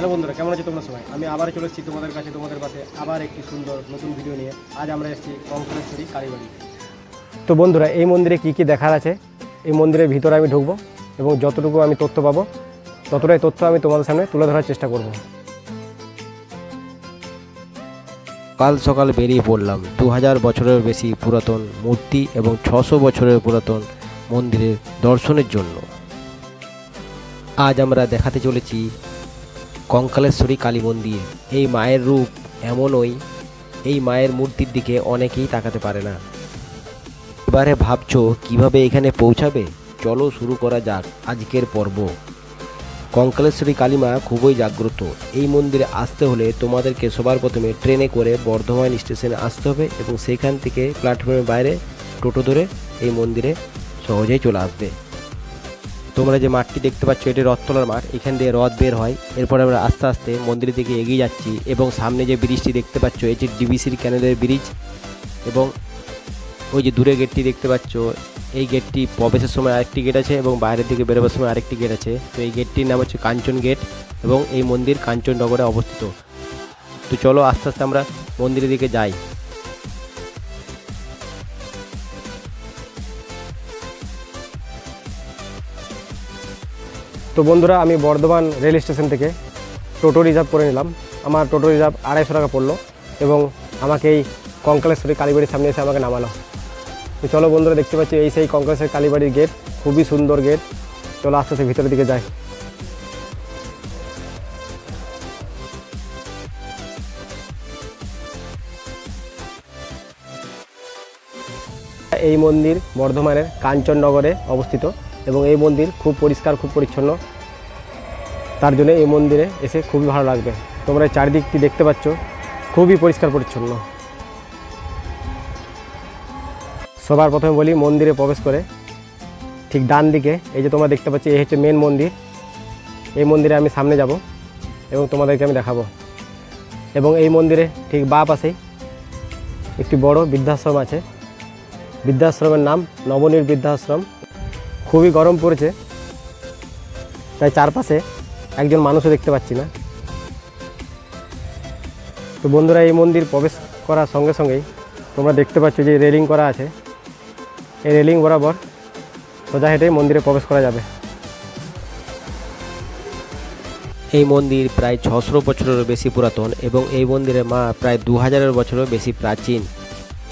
Hello বন্ধুরা, কেমন আছো তোমরা সবাই? আমি আবার চলে এসেছি তোমাদের কাছে, তোমাদের পাশে আবার একটি সুন্দর নতুন ভিডিও নিয়ে। আজ আমরা এসেছি কঙ্কালেশ্বরী কালীবাড়ি। তো বন্ধুরা, এই মন্দিরে কি কি দেখার আছে, এই মন্দিরের ভিতরে আমি ঢুকবো এবং যতটুকু আমি তথ্য পাবো ততটাই তথ্য আমি তোমাদের সামনে তুলে ধরার চেষ্টা করব। কাল সকাল বেরিয়ে পড়লাম 2000 বছরের বেশি পুরাতন মূর্তি এবং 600 বছরের পুরাতন মন্দিরের দর্শনের জন্য। আজ আমরা দেখাতে চলেছি কঙ্কালেশ্বরী কালী মন্দির। এই মায়ের রূপ এমনই, এই মায়ের মূর্তির দিকে অনেকেই তাকাতে পারে না। এবারে ভাবছো কিভাবে এখানে পৌঁছাবে? চলো শুরু করা যাক আজকের পর্ব। কঙ্কালেশ্বরী কালীমা খুবই জাগ্রত। এই মন্দিরে আসতে হলে তোমাদেরকে সবার প্রথমে ট্রেনে করে বর্ধমান স্টেশনে আসতে হবে এবং সেইখান থেকে প্ল্যাটফর্মের বাইরে টোটো ধরে এই মন্দিরে সহজেই চলে আসবে। তোমরা যে মাঠটি দেখতে পাচ্ছ এটি রথতলার মাঠ, এখান দিয়ে রথ বের হয়। এরপর আমরা আস্তে আস্তে মন্দিরের দিকে এগিয়ে যাচ্ছি এবং সামনে যে ব্রিজটি দেখতে পাচ্ছ এটি ডিবিসির ক্যানেলের ব্রিজ এবং ওই যে দূরে গেটটি দেখতে পাচ্ছ এই গেটটি প্রবেশের সময় আরেকটি গেট আছে এবং বাইরের দিকে বেরোবার সময় আরেকটি গেট আছে। তো এই গেটটির নাম হচ্ছে কাঞ্চন গেট এবং এই মন্দির কাঞ্চননগরে অবস্থিত। তো চলো আস্তে আস্তে আমরা মন্দিরের দিকে যাই। তো বন্ধুরা, আমি বর্ধমান রেল স্টেশন থেকে টোটো রিজার্ভ করে নিলাম। আমার টোটো রিজার্ভ 250 টাকা পড়লো এবং আমাকে এই কঙ্কালেশ্বরী কালীবাড়ির সামনে এসে আমাকে নামালো। তো চলো বন্ধুরা, দেখতে পাচ্ছি এই সেই কঙ্কালেশ্বরী কালীবাড়ির গেট, খুবই সুন্দর গেট। চলো আস্তে আস্তে ভিতরের দিকে যাই। এই মন্দির বর্ধমানের কাঞ্চননগরে অবস্থিত এবং এই মন্দির খুব পরিষ্কার, খুব পরিচ্ছন্ন। তার জন্য এই মন্দিরে এসে খুবই ভালো লাগবে। তোমরা চারিদিকটি দেখতে পাচ্ছ, খুবই পরিষ্কার পরিচ্ছন্ন। সবার প্রথমে বলি, মন্দিরে প্রবেশ করে ঠিক ডান দিকে এই যে তোমরা দেখতে পাচ্ছ এই হচ্ছে মেন মন্দির। এই মন্দিরে আমি সামনে যাব এবং তোমাদেরকে আমি দেখাবো। এবং এই মন্দিরে ঠিক বাঁ পাশেই একটি বড় বৃদ্ধাশ্রম আছে। বৃদ্ধাশ্রমের নাম নবনীর বৃদ্ধাশ্রম। খুবই গরম পড়েছে, তাই চারপাশে একজন মানুষও দেখতে পাচ্ছি না। তো বন্ধুরা, এই মন্দির প্রবেশ করার সঙ্গে সঙ্গেই তোমরা দেখতে পাচ্ছ যে রেলিং করা আছে। এই রেলিং বরাবর সোজা হেঁটে মন্দিরে প্রবেশ করা যাবে। এই মন্দির প্রায় 600 বছরেরও বেশি পুরাতন এবং এই মন্দিরের মা প্রায় 2000 বছরেরও বেশি প্রাচীন।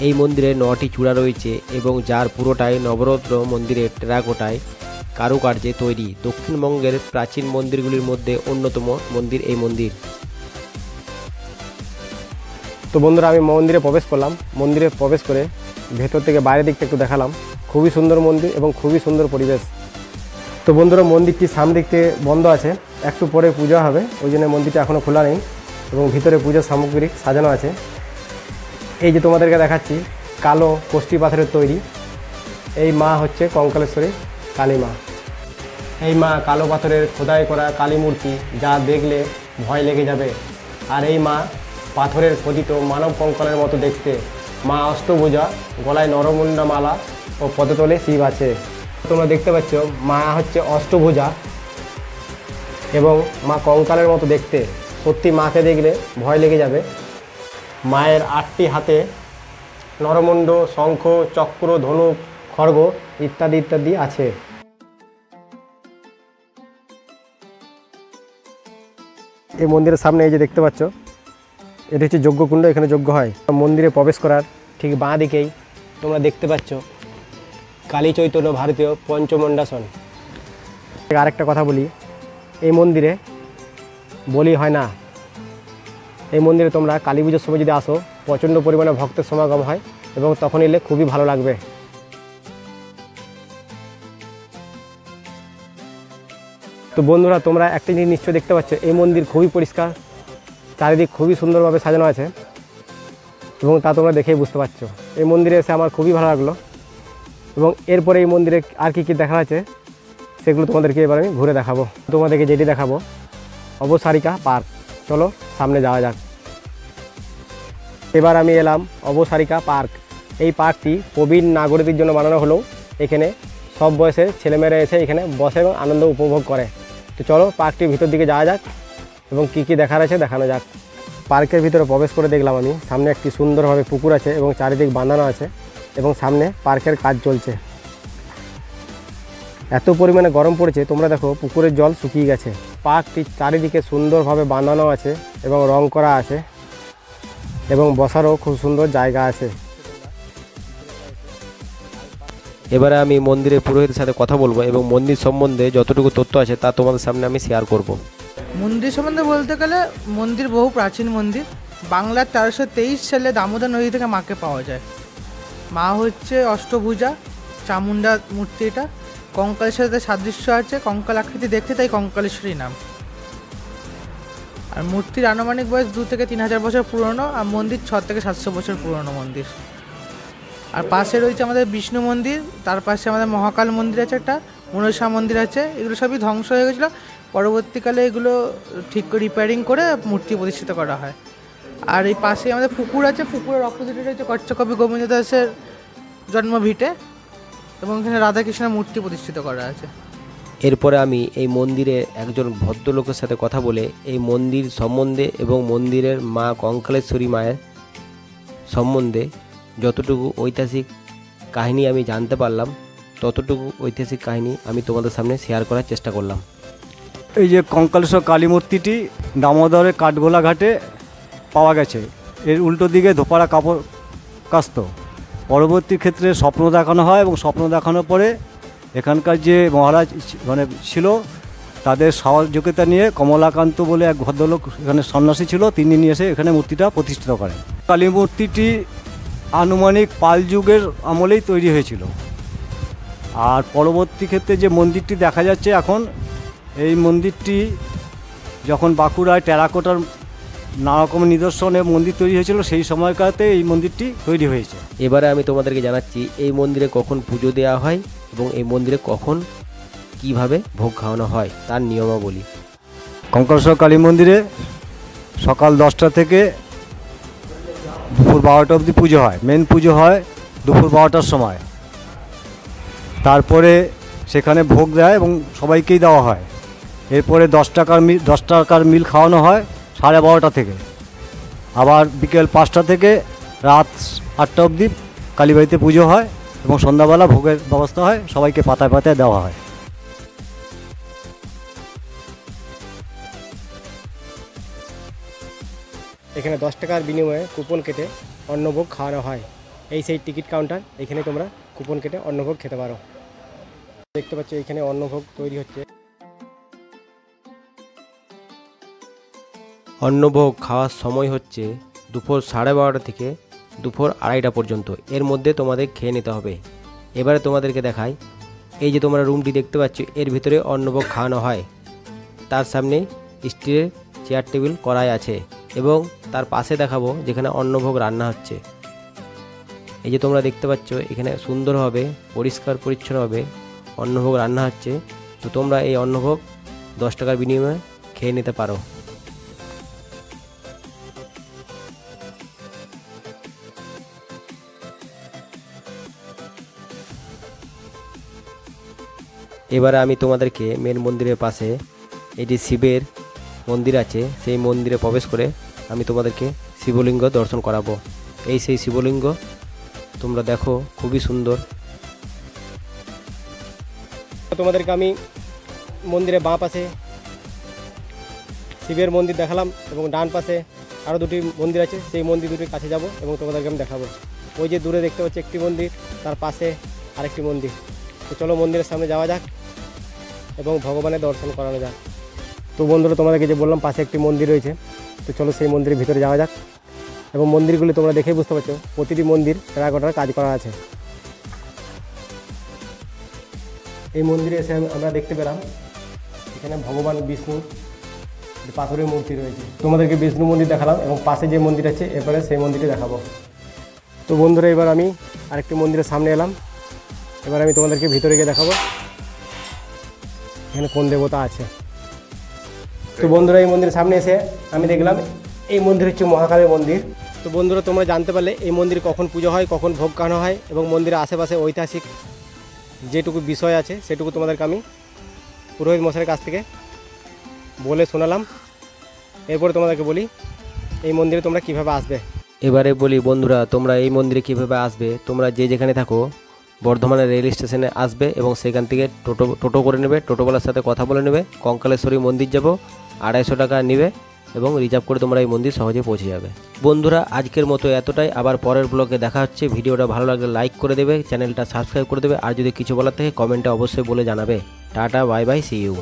এই মন্দিরে 9টি চূড়া রয়েছে এবং যার পুরোটাই নবরত্ন মন্দিরের টেরাকোটায় কারুকার্যে তৈরি। দক্ষিণবঙ্গের প্রাচীন মন্দিরগুলির মধ্যে অন্যতম মন্দির এই মন্দির। তো বন্ধুরা, আমি মন্দিরে প্রবেশ করলাম। মন্দিরে প্রবেশ করে ভেতর থেকে বাইরের দিকটা একটু দেখালাম। খুবই সুন্দর মন্দির এবং খুবই সুন্দর পরিবেশ। তো বন্ধুরা, মন্দিরটি সামনে দিক থেকে বন্ধ আছে, একটু পরে পূজা হবে, ওই জন্য মন্দিরটা এখনও খোলা নেই এবং ভিতরে পূজার সামগ্রী সাজানো আছে। এই যে তোমাদেরকে দেখাচ্ছি কালো কষ্টি পাথরের তৈরি এই মা হচ্ছে কঙ্কালেশ্বরী কালী মা। এই মা কালো পাথরের খোদাই করা কালী মূর্তি, যা দেখলে ভয় লেগে যাবে। আর এই মা পাথরের খোদিত মানব কঙ্কালের মতো দেখতে। মা অষ্টভুজা, গলায় নরমুন্ডা মালা ও পদতলে শিব আছে। তোমরা দেখতে পাচ্ছ মা হচ্ছে অষ্টভুজা এবং মা কঙ্কালের মতো দেখতে। সত্যি মাকে দেখলে ভয় লেগে যাবে। মায়ের 8টি হাতে নরমুণ্ড, শঙ্খ, চক্র, ধনুক, খড়গ ইত্যাদি ইত্যাদি আছে। এই মন্দিরের সামনে এই যে দেখতে পাচ্ছ এটা হচ্ছে যজ্ঞকুণ্ড, এখানে যজ্ঞ হয়। মন্দিরে প্রবেশ করার ঠিক বাঁ দিকেই তোমরা দেখতে পাচ্ছ কালী চৈতন্য ভারতীয় পঞ্চমণ্ডাসন। আরেকটা কথা বলি, এই মন্দিরে বলি হয় না। এই মন্দিরে তোমরা কালী পুজোর সময় যদি আসো, প্রচণ্ড পরিমাণে ভক্তের সমাগম হয় এবং তখন এলে খুবই ভালো লাগবে। তো বন্ধুরা, তোমরা একটা জিনিস নিশ্চয়ই দেখতে পাচ্ছ, এই মন্দির খুবই পরিষ্কার, চারিদিক খুবই সুন্দরভাবে সাজানো আছে এবং তা তোমরা দেখেই বুঝতে পারছো। এই মন্দিরে এসে আমার খুবই ভালো লাগলো এবং এরপরে এই মন্দিরে আর কি দেখা আছে সেগুলো তোমাদেরকে এবার আমি ঘুরে দেখাবো। তোমাদেরকে যেটি দেখাবো অবসারিকা পার্ক। চলো সামনে যাওয়া যাক। এবার আমি এলাম অবসারিকা পার্ক। এই পার্কটি প্রবীণ নাগরিকদের জন্য বানানো হলেও এখানে সব বয়সের ছেলেমেয়েরা এসে এখানে বসে এবং আনন্দ উপভোগ করে। তো চলো পার্কটির ভিতর দিকে যাওয়া যাক এবং কী কী দেখার আছে দেখানো যাক। পার্কের ভিতরে প্রবেশ করে দেখলাম আমি সামনে একটি সুন্দরভাবে পুকুর আছে এবং চারিদিক বাঁধানো আছে এবং সামনে পার্কের কাজ চলছে। এত পরিমাণে গরম পড়েছে, তোমরা দেখো পুকুরের জল শুকিয়ে গেছে। পার্কটি চারিদিকে সুন্দরভাবে বাঁধানো আছে এবং রং করা আছে এবং বসারও খুব সুন্দর জায়গা আছে। এবারে আমি মন্দিরের পুরোহিতের সাথে কথা বলবো এবং মন্দির সম্বন্ধে যতটুকু তথ্য আছে তা তোমাদের সামনে আমি শেয়ার করব। মন্দির সম্বন্ধে বলতে গেলে মন্দির বহু প্রাচীন মন্দির। বাংলার 1323 সালে দামোদর নদী থেকে মাকে পাওয়া যায়। মা হচ্ছে অষ্টভুজা চামুণ্ডা মূর্তি। এটা কঙ্কালের সাথে সাদৃশ্য আছে, কঙ্কাল আকৃতি দেখতে, তাই কঙ্কালেশ্বরী নাম। আর মূর্তির আনুমানিক বয়স 2 থেকে 3000 বছর পুরনো, আর মন্দির 6 থেকে 700 বছর পুরনো মন্দির। আর পাশে রয়েছে আমাদের বিষ্ণু মন্দির, তার পাশে আমাদের মহাকাল মন্দির আছে, একটা মনসা মন্দির আছে। এগুলো সবই ধ্বংস হয়ে গেছিলো, পরবর্তীকালে এগুলো ঠিক করে রিপেয়ারিং করে মূর্তি প্রতিষ্ঠিত করা হয়। আর এই পাশে আমাদের পুকুর আছে, পুকুরের অপোজিটে রয়েছে কচ্ছকবি গোবিন্দ দাসের জন্মভিটে এবং এখানে রাধাকৃষ্ণের মূর্তি প্রতিষ্ঠিত করা আছে। এরপরে আমি এই মন্দিরে একজন ভদ্রলোকের সাথে কথা বলে এই মন্দির সম্বন্ধে এবং মন্দিরের মা কঙ্কালেশ্বরী মায়ের সম্বন্ধে যতটুকু ঐতিহাসিক কাহিনী আমি জানতে পারলাম ততটুকু ঐতিহাসিক কাহিনী আমি তোমাদের সামনে শেয়ার করার চেষ্টা করলাম। এই যে কঙ্কালেশ্বর কালী মূর্তিটি দামোদরের কাঠগোলা ঘাটে পাওয়া গেছে। এর উল্টো দিকে ধোপারা কাপড় কাস্ত। পরবর্তী ক্ষেত্রে স্বপ্ন দেখানো হয় এবং স্বপ্ন দেখানোর পরে এখানকার যে মহারাজ ছিল তাদের সহযোগিতা নিয়ে কমলাকান্ত বলে এক ভদ্রলোক এখানে সন্ন্যাসী ছিল, তিনি নিয়ে এসে এখানে মূর্তিটা প্রতিষ্ঠিত করেন। কালী মূর্তিটি আনুমানিক পাল যুগের আমলেই তৈরি হয়েছিল। আর পরবর্তী ক্ষেত্রে যে মন্দিরটি দেখা যাচ্ছে এখন, এই মন্দিরটি যখন বাঁকুড়ায় টেরাকোটার নানা রকম নিদর্শনে মন্দির তৈরি হয়েছিল সেই সময়কাতে এই মন্দিরটি তৈরি হয়েছে। এবারে আমি তোমাদেরকে জানাচ্ছি এই মন্দিরে কখন পুজো দেওয়া হয় এবং এই মন্দিরে কখন কিভাবে ভোগ খাওয়ানো হয় তার নিয়মাবলী। কঙ্কালেশ্বর কালী মন্দিরে সকাল 10টা থেকে দুপুর 12টা অবধি পুজো হয়। মেন পুজো হয় দুপুর 12টার সময়। তারপরে সেখানে ভোগ দেয় এবং সবাইকেই দেওয়া হয়। এরপরে 10 টাকার মিল খাওয়ানো হয় 12:30 থেকে। আবার বিকেল 5টা থেকে রাত 8টা অবধি কালীবাড়িতে পুজো হয় এবং সন্ধ্যাবেলা ভোগের ব্যবস্থা হয়, সবাইকে পাতায় পাতায় দেওয়া হয়। এখানে 10 টাকার বিনিময়ে কুপন কেটে অন্নভোগ খাওয়ানো হয়। এই সেই টিকিট কাউন্টার, এখানে তোমরা কুপন কেটে অন্নভোগ খেতে পারো। দেখতে পাচ্ছ এখানে অন্নভোগ তৈরি হচ্ছে। অন্নভোগ খাওয়ার সময় হচ্ছে দুপুর 12:30 থেকে দুপুর 2:30 পর্যন্ত। এর মধ্যে তোমাদের খেয়ে নিতে হবে। এবারে তোমাদেরকে দেখাই, এই যে তোমরা রুমটি দেখতে পাচ্ছ এর ভিতরে অন্নভোগ খাওয়ানো হয়। তার সামনে স্টিলের চেয়ার টেবিল করাই আছে এবং তার পাশে দেখাবো যেখানে অন্নভোগ রান্না হচ্ছে। এই যে তোমরা দেখতে পাচ্ছ এখানে সুন্দরভাবে পরিষ্কার পরিচ্ছন্নভাবে অন্নভোগ রান্না হচ্ছে। তো তোমরা এই অন্নভোগ 10 টাকার বিনিময়ে খেয়ে নিতে পারো। এবারে আমি তোমাদেরকে মেন মন্দিরের পাশে এটি শিবের মন্দির আছে, সেই মন্দিরে প্রবেশ করে আমি তোমাদেরকে শিবলিঙ্গ দর্শন করাবো। এই সেই শিবলিঙ্গ, তোমরা দেখো খুবই সুন্দর। তোমাদেরকে আমি মন্দিরের বাঁ পাশে শিবের মন্দির দেখালাম এবং ডান পাশে আরও দুটি মন্দির আছে, সেই মন্দির দুটির কাছে যাব এবং তোমাদেরকে আমি দেখাবো। ওই যে দূরে দেখতে পাচ্ছি একটি মন্দির, তার পাশে আরেকটি মন্দির। তো চলো মন্দিরের সামনে যাওয়া যাক এবং ভগবানের দর্শন করানো যাক। তো বন্ধুরা, তোমাদেরকে যে বললাম পাশে একটি মন্দির রয়েছে, তো চলো সেই মন্দিরের ভিতরে যাওয়া যাক। এবং মন্দিরগুলি তোমরা দেখেই বুঝতে পারছো প্রতিটি মন্দির টেরাকোটার কাজ করা আছে। এই মন্দিরে এসে আমরা দেখতে পেলাম এখানে ভগবান বিষ্ণুর পাথরের মূর্তি রয়েছে। তোমাদেরকে বিষ্ণু মন্দির দেখালাম এবং পাশে যে মন্দির আছে এরপরে সেই মন্দিরটি দেখাবো। তো বন্ধুরা, এবার আমি আরেকটি মন্দিরের সামনে এলাম। এবার আমি তোমাদেরকে ভিতরে গিয়ে দেখাবো এখানে কোন দেবতা আছে। তো বন্ধুরা, এই মন্দিরের সামনে এসে আমি দেখলাম এই মন্দির হচ্ছে মহাকালের মন্দির। তো বন্ধুরা, তোমরা জানতে পারলে এই মন্দির কখন পুজো হয়, কখন ভোগ খাওয়ানো হয় এবং মন্দিরের আশেপাশে ঐতিহাসিক যেটুকু বিষয় আছে সেটুকু তোমাদেরকে আমি পুরোহিত মশাইয়ের কাছ থেকে বলে শোনালাম। এরপরে তোমাদেরকে বলি এই মন্দিরে তোমরা কিভাবে আসবে। এবারে বলি বন্ধুরা, তোমরা এই মন্দিরে কীভাবে আসবে। তোমরা যে যেখানে থাকো বর্ধমানের রেল স্টেশনে আসবে এবং সেখান থেকে টোটো করে নেবে। টোটোওয়ালার সাথে কথা বলে নেবে, কঙ্কালেশ্বরী মন্দির যাব, 250 টাকা নেবে এবং রিজার্ভ করে তোমরা এই মন্দির সহজে পৌঁছে যাবে। বন্ধুরা আজকের মতো এতটাই, আবার পরের ব্লগে দেখা হচ্ছে। ভিডিওটা ভালো লাগলে লাইক করে দেবে, চ্যানেলটা সাবস্ক্রাইব করে দেবে, আর যদি কিছু বলার থাকে কমেন্টে অবশ্যই বলে জানাবে। Tata, bye bye, see you.